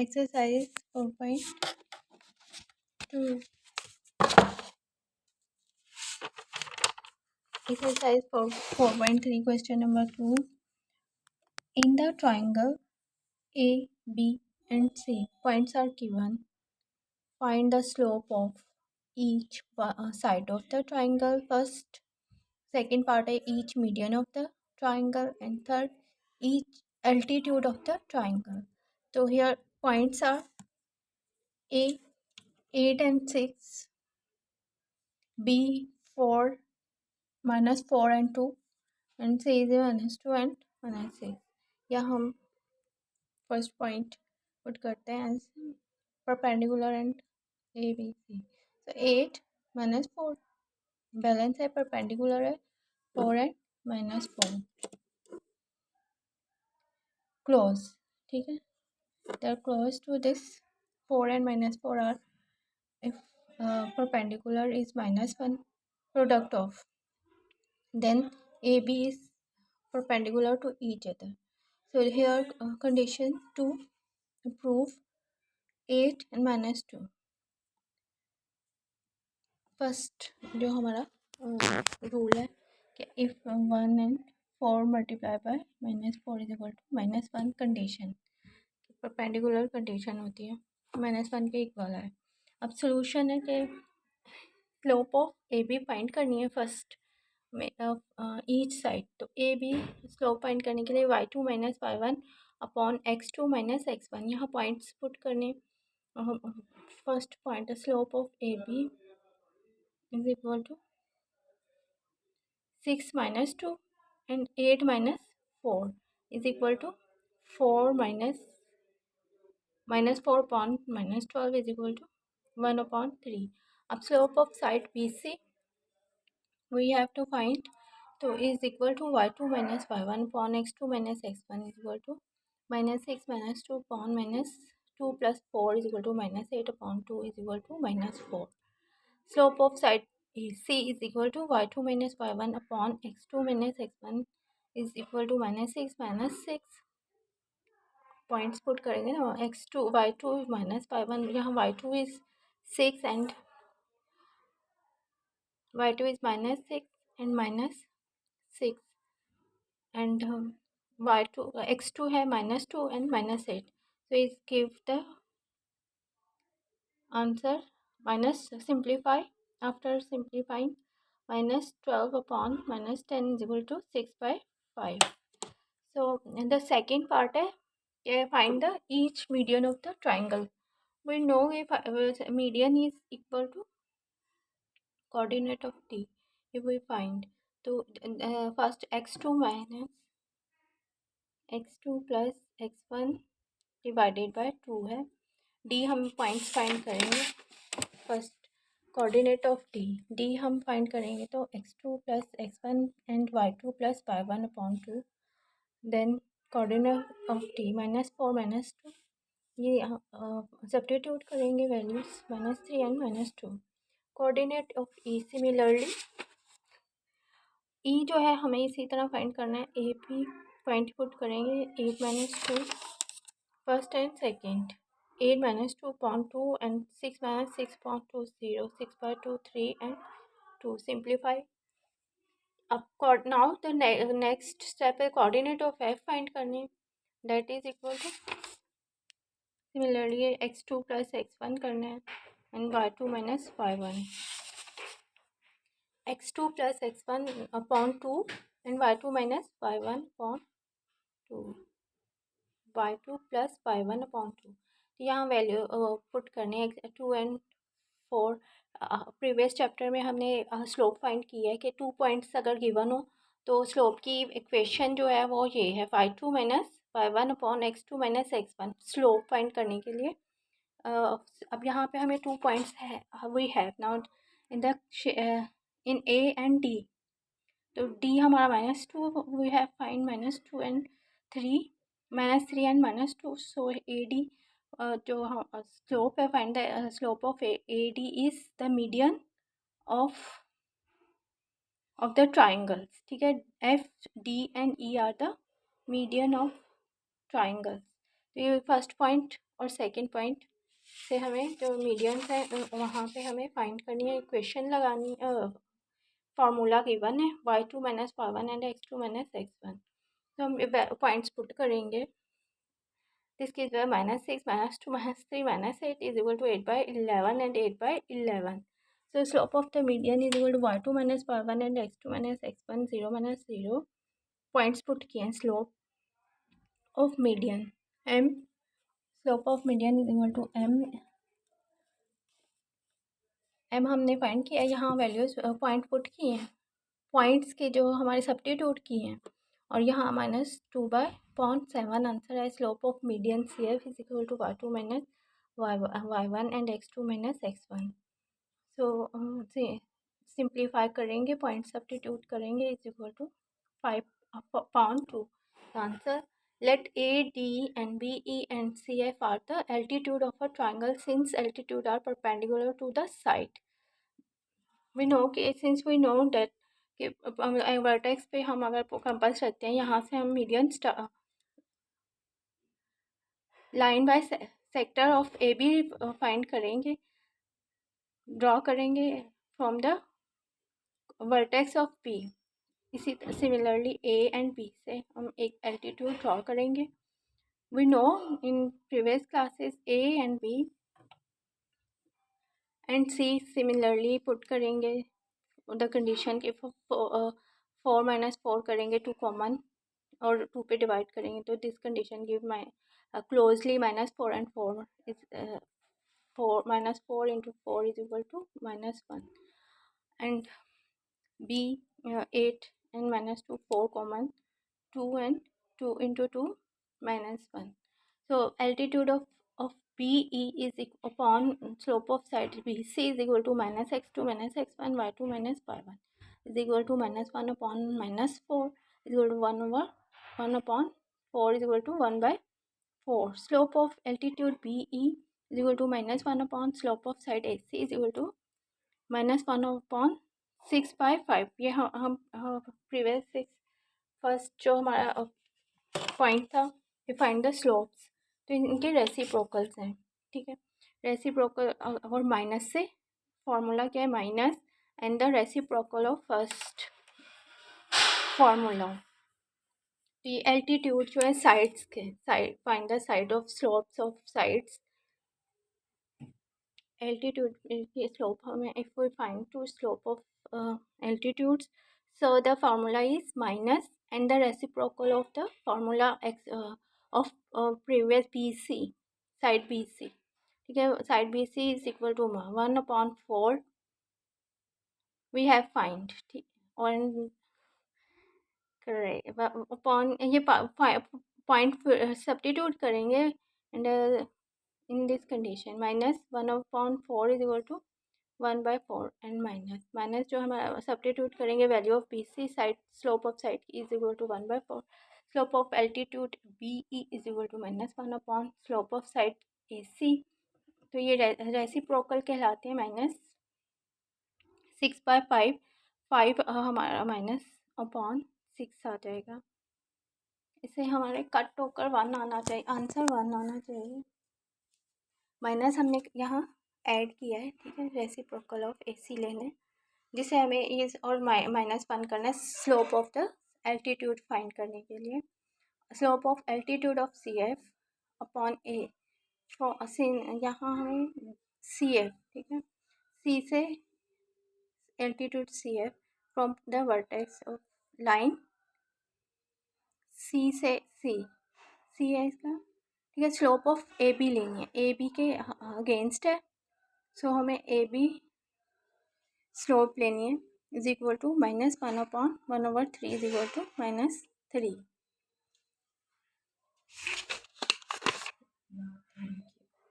Exercise 4.2. Exercise 4.3, question number 2. In the triangle A, B, and C, points are given. Find the slope of each side of the triangle first. Second part is each median of the triangle, and third, each altitude of the triangle. So here points are A, 8 and 6, B, 4, -4 and 2, and C is -2 and -6. या हम first point put करते हैं as perpendicular and A B C. So 8 -4 balance है, perpendicular है 4 and -4. Close, ठीक है, they are close to this. 4 and -4 are, if perpendicular is -1, product of, then AB is perpendicular to each other. So here condition to prove 8 and -2. First जो हमारा rule है कि if 1 and 4 multiply by -4 is equal to -1, condition perpendicular condition होती है, -1 के equal है. अब solution है कि slope of A B find करनी है फर्स्ट में ईच साइड. तो ए बी स्लोप फाइंड करने के लिए y2 - y1 upon x2 - x1 यहाँ पॉइंट्स पुट करने. First point slope of A B is equal to 6 - 2 and 8 - 4 is equal to 4 -4 upon -12 is equal to 1 upon 3. अब slope of side BC we have to find, so is equal to y2 - y1 upon x2 - x1 is equal to -6 - 2 upon -2 plus 4 is equal to -8 upon 2 is equal to -4. Slope of side C is equal to y2 - y1 upon x2 - x1 is equal to -6 - 6. Points put करेंगे ना, x2 y2 -y1, यहाँ y2 is 6 and y2 is -6 and -6 and y2 x2 है -2 and -8. So is give the answer minus simplify. After simplifying, -12 upon -10 is equal to 6/5. So the second part है find the each median of the triangle. We know if median is equal to coordinate of t. If we find, तो first x2 minus x2 plus x1 divided by 2 है. d हम points find करेंगे. First coordinate of D हम find करेंगे तो x2 plus x1 and y2 plus y1 upon 2. Then coordinate of T -4 -2, ये substitute करेंगे values -3 and -2. Coordinate of E similarly E जो है हमें इसी तरह फाइंड करना है. ए पी पॉइंट पुट करेंगे 8 - 2 first and second. 8 - 2 upon 2 and 6 - 6 upon 2 0, 6/2 3 and 2. Simplify. अब now the next step है coordinate of f find करने. That is equal to similarly x2 plus x1 करना है and y2 minus y1. x2 plus x1 upon 2 and y2 minus y1 upon 2. y2 plus y1 upon 2. यहाँ value put करने हैं 2 and 4. Previous chapter में हमने slope find किया है कि 2 पॉइंट्स अगर गिवन हो तो स्लोप की इक्वेशन जो है वो ये है y2 minus y1 upon x2 minus x1. Slope find करने के लिए अब यहाँ पे हमें 2 पॉइंट्स है we have now in the in A and D. तो डी हमारा -2 we have find -2 and 3 -3 and -2. So A D जो स्लोप है find the slope of A D is the median of the triangles. ठीक है, F D and E are the median of triangles. तो ये first point और second point से हमें जो मीडियंस है वहाँ पे हमें फाइंड करनी है, इक्वेशन लगानी, फार्मूला गिवन है y2 minus y1 and x2 minus x1। तो हम पॉइंट्स पुट करेंगे। This case -6 -2 -3 -8 is equal to 8/11 and 8/11. So slope of the median is equal to y2 minus y1 and x2 minus x1, 0 minus 0. Points put किए हैं। Slope of median m, slope of median is equal to m हमने find किया, यहाँ values point put किए हैं, points के जो हमारे सब्स्टिट्यूट किए हैं, और यहाँ -2/7 आंसर है। Slope of median CF is equal to y2 minus y1 and x2 minus x1। So simplify करेंगे, पॉइंट सब्स्टिट्यूट करेंगे, is equal to 5/2 answer. Let A, D and B, E and CF are the altitude of a triangle since altitude are perpendicular to the side. We know कि since we know that कि vertex पे हम अगर compass रखते हैं, यहाँ से हम median line bisector of A B find करेंगे, ड्रॉ करेंगे from the vertex of B. इसी सिमिलरली ए एंड बी से हम एक एल्टीट्यूड ड्रॉ करेंगे। We know in previous classes A and B and C similarly put करेंगे the condition के 4 minus 4 करेंगे 2 कॉमन और 2 पे डिवाइड करेंगे, तो this condition give closely -4 and 4 is 4 -4 into 4 is equal to -1 and b 8 and -2 4 common 2 and 2 into 2 -1. So altitude of BE is upon slope of side BC is equal to -x2 minus x1 y2 minus y1 is equal to -1 upon -4 is equal to 1 over 1 upon 4 is equal to 1/4. Slope of altitude BE is equal to -1 upon slope of side AC is equal to -1 upon 6/5. ये हम previous first जो हमारा point था कि find the slopes, तो इनके reciprocals हैं, ठीक है। रेसिप्रोकल और माइनस से फॉर्मूला क्या है, minus and the reciprocal of first formula. तो ये एल्टीट्यूड जो है साइड्स के, side find the side of slopes of sides. altitude slope हमें if we find two slope of altitudes, so the formula is minus and the reciprocal of the formula x of previous BC side BC, ठीक है। side BC is equal to 1/4 we have find, ठीक, और करें upon ये point substitute करेंगे and in this condition -1/4 is equal to 1/4 and minus जो हमारा substitute करेंगे value of BC side slope of side is equal to 1/4, slope of altitude BE is equal to -1 upon slope of side AC। तो ये reciprocal कहलाते हैं। -6/5 5 हमारा -6 आ जाएगा। इसे हमारे कट होकर 1 आना चाहिए, आंसर 1 आना चाहिए। माइनस हमने यहाँ ऐड किया है, ठीक है, रेसिप्रोकल ऑफ AC लेने, जिसे हमें इस और -1 करना है slope of the altitude find करने के लिए। Slope of altitude of CF upon A, यहाँ हमें CF, ठीक है, C से altitude CF from the vertex of line C से C है इसका, ठीक है। स्लोप ऑफ AB लेनी है, AB के अगेंस्ट है, सो हमें AB स्लोप लेनी है is equal to -1/1/3 is equal to -3।